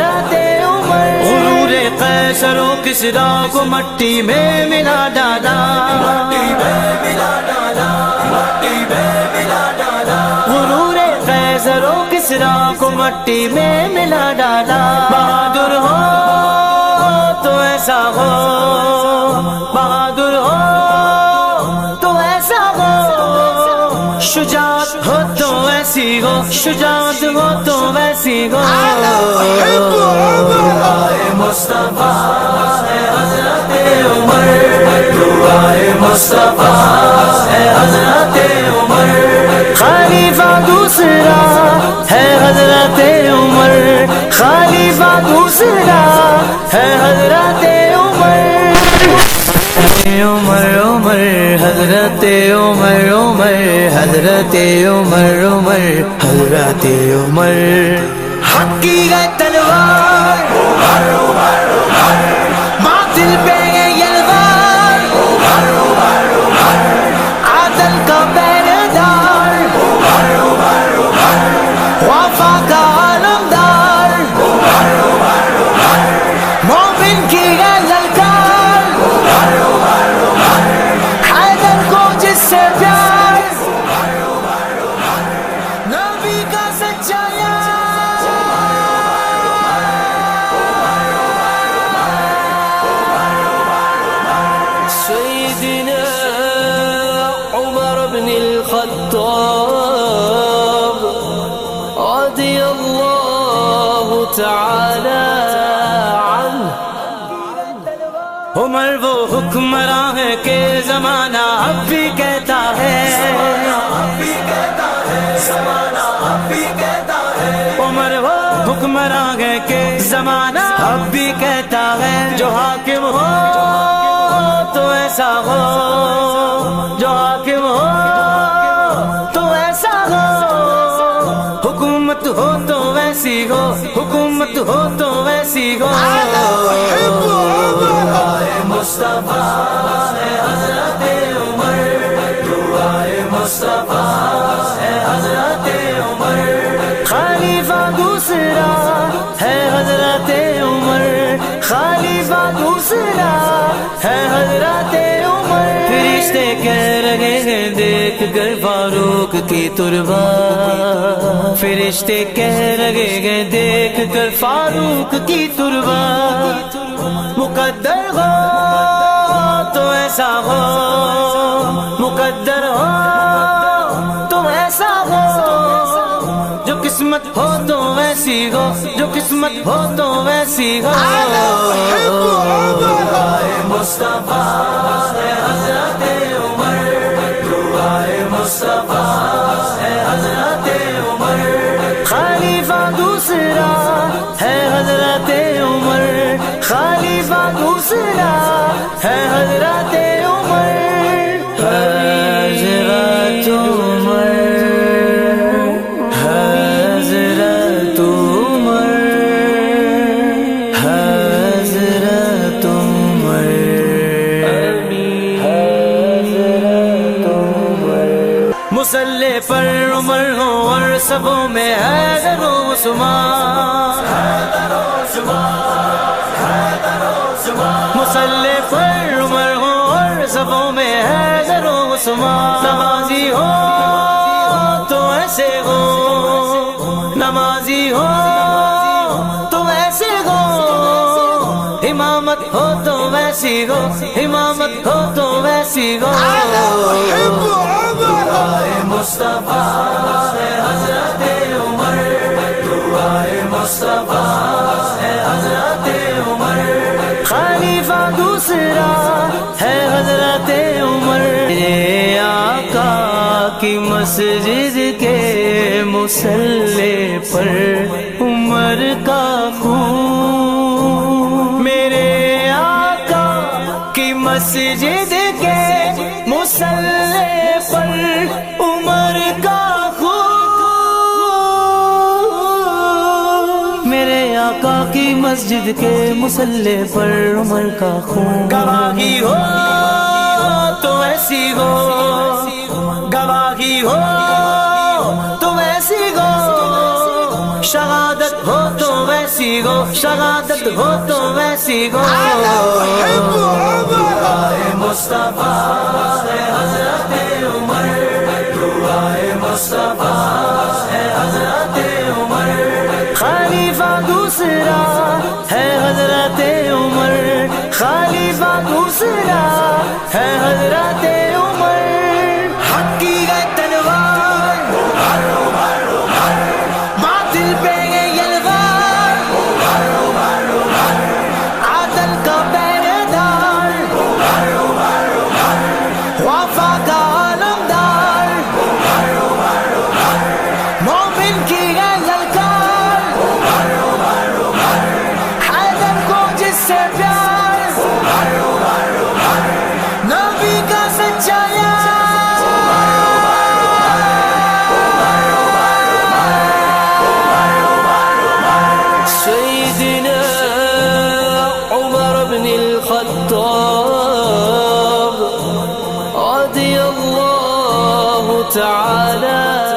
حضرت عمر. غرور قیصر و کسریٰ کو مٹی میں ملا ڈالا, مٹی میں ملا ڈالا, مٹی میں ملا ڈالا. غرور قیصر و کسریٰ کو مٹی میں ملا ڈالا. بہادر ہو تو ایسا ہو, بہادر ہو تو ایسا ہو, شجاعت ہو تو ایسی ہو, شجاعت ہو تو ویسی ہو. دعائے مصطفیٰ ہے حضرت عمر, دعائے مصطفیٰ ہے حضرت عمر. خلیفہ دوسرا ہے حضرت عمر, خلیفہ دوسرا ہے حضرت عمر. عمر عمر حضرت عمر, عمر حضرت عمر, عمر حضرت عمر. حق کی ہے تلوار, باطل پہ ہے یلغار, عدل کا پہرےدار, وفا کا علمدار, مومن کی ہے للکار, حیدر کو جس سے پیار, نبی کا سچا سیدنا عمر بن الخطاب رضی اللہ تعالی عنہ. عمر وہ حکمراں ہے کہ زمانہ اب بھی کہتا ہے, عمر وہ حکمراں ہے کہ زمانہ اب بھی کہتا ہے. جو حاکم ہو تو ایسا ہو, جو حاکم ہو تو ایسا ہو, حکومت ہو تو ویسی ہو, حکومت ہو تو ویسی ہو. دعائے مصطفیٰ ہے حضرت عمر, دعائے مصطفیٰ ہے حضرت عمر. خلیفہ دوسرا ہے حضرت عمر, خلیفہ دوسرا ہے حضرت عمر. فرشتے کہہ رہے ہیں دیکھ کر فاروق کی تربا, فرشتے کہہ رہے ہیں دیکھ کر فاروق کی تربا. مقدر ہو تو ایسا ہو, مقدر ہو تو ایسا ہو, جو قسمت ہو تو ویسی ہو, جو قسمت ہو تو ویسی ہو. دعائے مصطفیٰ ہے حضرت عمر, دعائے مصطفیٰ ہے حضرت عمر. خلیفہ دوسرا ہے حضرت عمر, خلیفہ دوسرا ہے حضرت عمر. حضرت عمر, حضرت عمر, حضرت عمر, حضرت عمر. مسلح پر عمر ہو اور سبوں میں حیدر و عثمان, مسلح پر عمر ہو اور سبوں میں حیدر و عثمان. نمازی ہو تو ایسے ہو, نمازی ہو تو ایسے ہو, امامت ہو تو ویسی ہو, امامت ہو تو ویسی ہو. دعائے مصطفیٰ ہے حضرت عمر, دعائے مصطفیٰ ہے حضرت عمر. خلیفہ دوسرا ہے حضرت عمر. میرے آقا کی مسجد کے مصلی پر عمر کا خون, میرے آقا کی مسجد کے مصلی پر عمر کا خون, میرے آقا کی مسجد کے مصلی پر عمر کا خون. گواہی ہو تو ایسی ہو, گواہی ہو تو ایسی ہو, شہادت ہو تو ویسی ایسی گو شہادت ہو تو ویسی گو مصطفیٰ ہے حضرت عمر دعائے مصطفیٰ ہے حضرت عمر خلیفہ دوسرا ہے حضرت عمر خلیفہ دوسرا ہے حضرت عمر حق کی گئے تلوار باطل پہ گئے یلغار عدل کا پہرے دار وفا کا علمدار مومن کی گئے للکار حیدر کو جس سے پیار نبی کا سچا سیدنا عمر بن الخطاب رضی اللہ تعالی